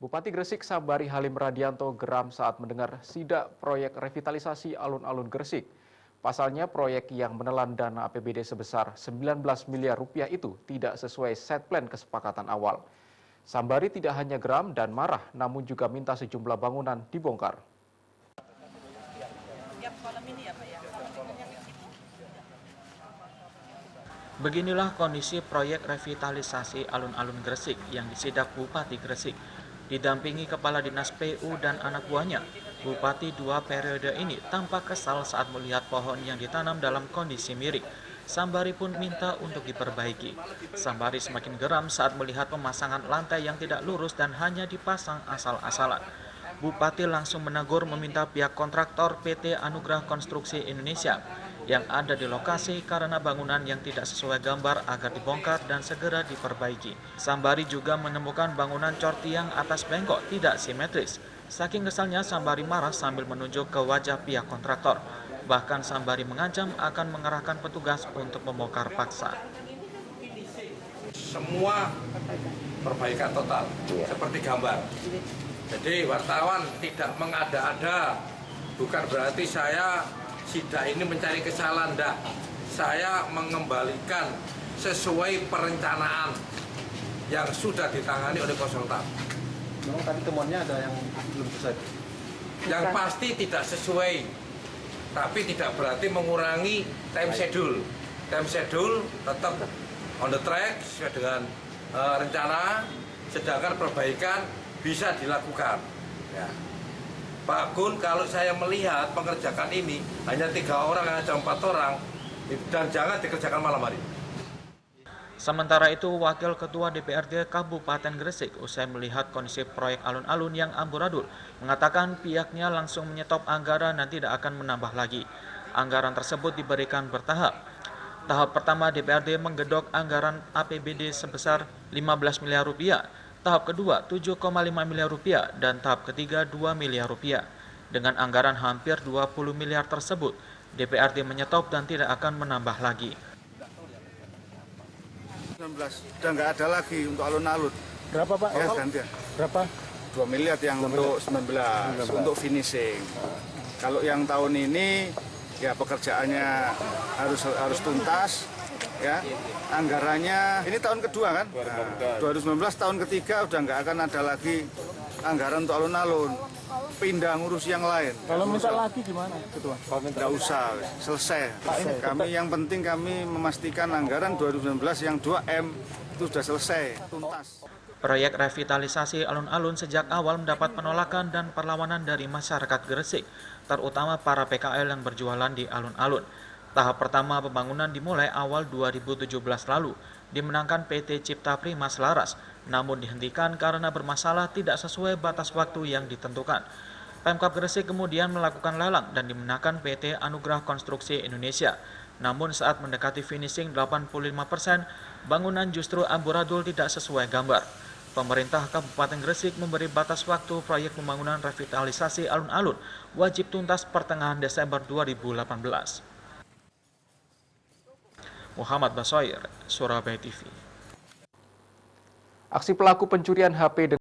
Bupati Gresik Sambari Halim Radianto geram saat mendengar sidak proyek revitalisasi alun-alun Gresik. Pasalnya proyek yang menelan dana APBD sebesar 19 miliar rupiah itu tidak sesuai set plan kesepakatan awal. Sambari tidak hanya geram dan marah, namun juga minta sejumlah bangunan dibongkar. Beginilah kondisi proyek revitalisasi alun-alun Gresik yang disidak Bupati Gresik. Didampingi Kepala Dinas PU dan anak buahnya, Bupati 2 periode ini tampak kesal saat melihat pohon yang ditanam dalam kondisi miring. Sambari pun minta untuk diperbaiki. Sambari semakin geram saat melihat pemasangan lantai yang tidak lurus dan hanya dipasang asal-asalan. Bupati langsung menegur meminta pihak kontraktor PT Anugrah Konstruksi Indonesia yang ada di lokasi karena bangunan yang tidak sesuai gambar agar dibongkar dan segera diperbaiki. Sambari juga menemukan bangunan cor tiang atas bengkok tidak simetris. Saking kesalnya Sambari marah sambil menunjuk ke wajah pihak kontraktor. Bahkan Sambari mengancam akan mengerahkan petugas untuk membongkar paksa. Semua perbaikan total seperti gambar. Jadi wartawan tidak mengada-ada, bukan berarti saya sidak ini mencari kesalahan, enggak. Saya mengembalikan sesuai perencanaan yang sudah ditangani oleh konsultan. Memang tadi temuannya ada yang belum selesai? Yang pasti tidak sesuai, tapi tidak berarti mengurangi time schedule. Time schedule tetap on the track sesuai dengan rencana, sedangkan perbaikan bisa dilakukan. Ya. Pak Gun, kalau saya melihat pengerjakan ini hanya 3 orang, hanya 4 orang, dan jangan dikerjakan malam hari. Sementara itu, Wakil Ketua DPRD Kabupaten Gresik usai melihat kondisi proyek alun-alun yang amburadul, mengatakan pihaknya langsung menyetop anggaran dan tidak akan menambah lagi. Anggaran tersebut diberikan bertahap. Tahap pertama DPRD menggedok anggaran APBD sebesar 15 miliar rupiah. Tahap kedua 7,5 miliar rupiah dan tahap ketiga 2 miliar rupiah. Dengan anggaran hampir 20 miliar tersebut, DPRD menyetop dan tidak akan menambah lagi. 19, udah nggak ada lagi untuk alun-alun. Berapa Pak? Ya, ganti. Berapa? 2 miliar yang untuk 19, untuk finishing. Kalau yang tahun ini, ya pekerjaannya harus tuntas. Ya, anggarannya ini tahun kedua kan, 2019 tahun ketiga udah nggak akan ada lagi anggaran untuk alun-alun, pindah ngurus yang lain. Kalau minta lagi gimana, Ketua? Nggak usah, selesai. Kami yang penting kami memastikan anggaran 2019 yang 2M itu sudah selesai, tuntas. Proyek revitalisasi alun-alun sejak awal mendapat penolakan dan perlawanan dari masyarakat Gresik, terutama para PKL yang berjualan di alun-alun. Tahap pertama pembangunan dimulai awal 2017 lalu, dimenangkan PT Cipta Prima Selaras, namun dihentikan karena bermasalah tidak sesuai batas waktu yang ditentukan. Pemkab Gresik kemudian melakukan lelang dan dimenangkan PT Anugrah Konstruksi Indonesia. Namun saat mendekati finishing 85%, bangunan justru amburadul tidak sesuai gambar. Pemerintah Kabupaten Gresik memberi batas waktu proyek pembangunan revitalisasi alun-alun wajib tuntas pertengahan Desember 2018. Muhammad Basoir, Surabaya TV. Aksi pelaku pencurian HP